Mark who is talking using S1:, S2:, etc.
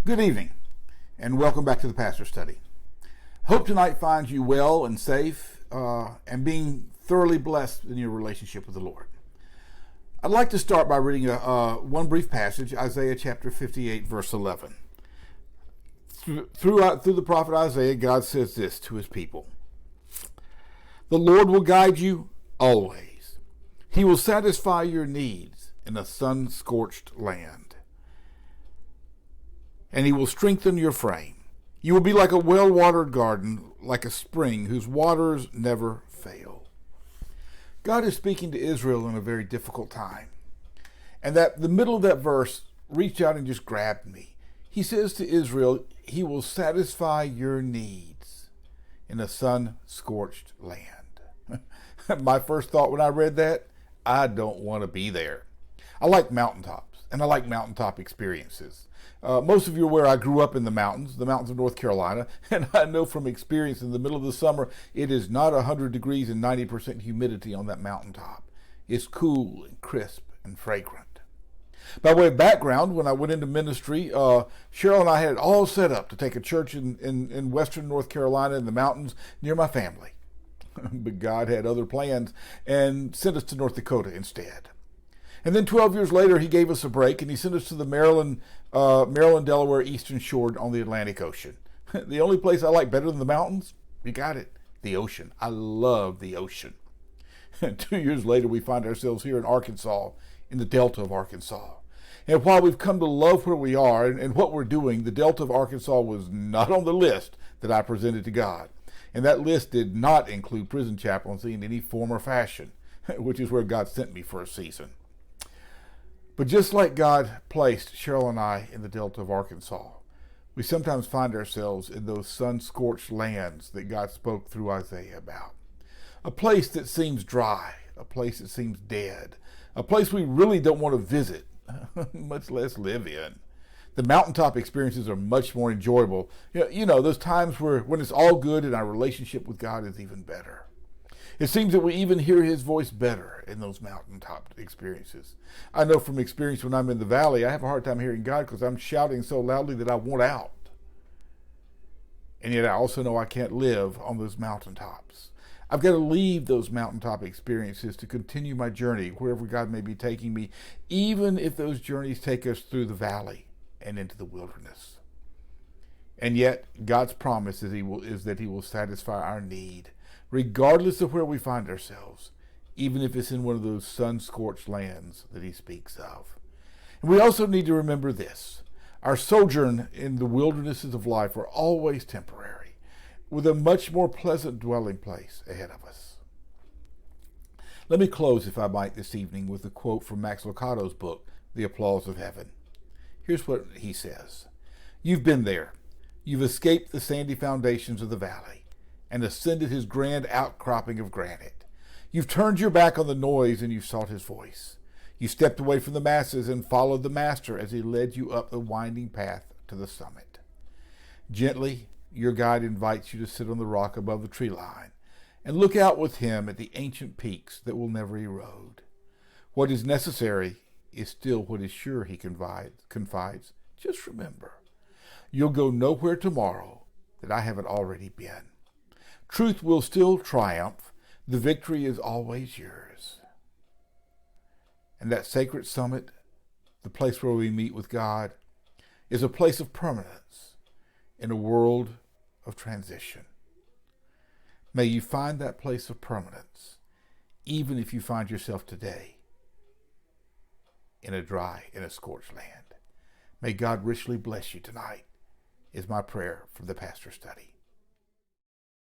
S1: Good evening, and welcome back to the Pastor Study. Hope tonight finds you well and safe, and being thoroughly blessed in your relationship with the Lord. I'd like to start by reading one brief passage, Isaiah chapter 58, verse 11. Through the prophet Isaiah, God says this to his people: "The Lord will guide you always. He will satisfy your needs in a sun-scorched land, and he will strengthen your frame. You will be like a well-watered garden, like a spring whose waters never fail." God is speaking to Israel in a very difficult time. And that the middle of that verse reached out and just grabbed me. He says to Israel, he will satisfy your needs in a sun-scorched land. My first thought when I read that, I don't want to be there. I like mountaintops, and I like mountaintop experiences. Most of you are aware I grew up in the mountains of North Carolina, and I know from experience in the middle of the summer, it is not 100 degrees and 90% humidity on that mountaintop. It's cool and crisp and fragrant. By way of background, when I went into ministry, Cheryl and I had it all set up to take a church in western North Carolina in the mountains near my family. But God had other plans and sent us to North Dakota instead. And then 12 years later, he gave us a break, and he sent us to the Maryland, Delaware Eastern Shore on the Atlantic Ocean. The only place I like better than the mountains, you got it, the ocean. I love the ocean. 2 years later, we find ourselves here in Arkansas, in the Delta of Arkansas. And while we've come to love where we are and what we're doing, the Delta of Arkansas was not on the list that I presented to God. And that list did not include prison chaplaincy in any form or fashion, which is where God sent me for a season. But just like God placed Cheryl and I in the Delta of Arkansas, we sometimes find ourselves in those sun-scorched lands that God spoke through Isaiah about. A place that seems dry, a place that seems dead, a place we really don't want to visit, much less live in. The mountaintop experiences are much more enjoyable. You know, those times when it's all good and our relationship with God is even better. It seems that we even hear his voice better in those mountaintop experiences. I know from experience when I'm in the valley, I have a hard time hearing God because I'm shouting so loudly that I want out. And yet I also know I can't live on those mountaintops. I've got to leave those mountaintop experiences to continue my journey wherever God may be taking me, even if those journeys take us through the valley and into the wilderness. And yet God's promise is that he will satisfy our need, regardless of where we find ourselves, even if it's in one of those sun-scorched lands that he speaks of. And we also need to remember this: our sojourn in the wildernesses of life are always temporary, with a much more pleasant dwelling place ahead of us. Let me close, if I might, this evening with a quote from Max Lucado's book, The Applause of Heaven. Here's what he says: "You've been there. You've escaped the sandy foundations of the valley and ascended his grand outcropping of granite. You've turned your back on the noise and you've sought his voice. You stepped away from the masses and followed the Master as he led you up the winding path to the summit. Gently, your guide invites you to sit on the rock above the tree line and look out with him at the ancient peaks that will never erode. What is necessary is still what is sure, he confides. Just remember, you'll go nowhere tomorrow that I haven't already been. Truth will still triumph. The victory is always yours." And that sacred summit, the place where we meet with God, is a place of permanence in a world of transition. May you find that place of permanence, even if you find yourself today in a scorched land. May God richly bless you tonight, is my prayer from the Pastor Study.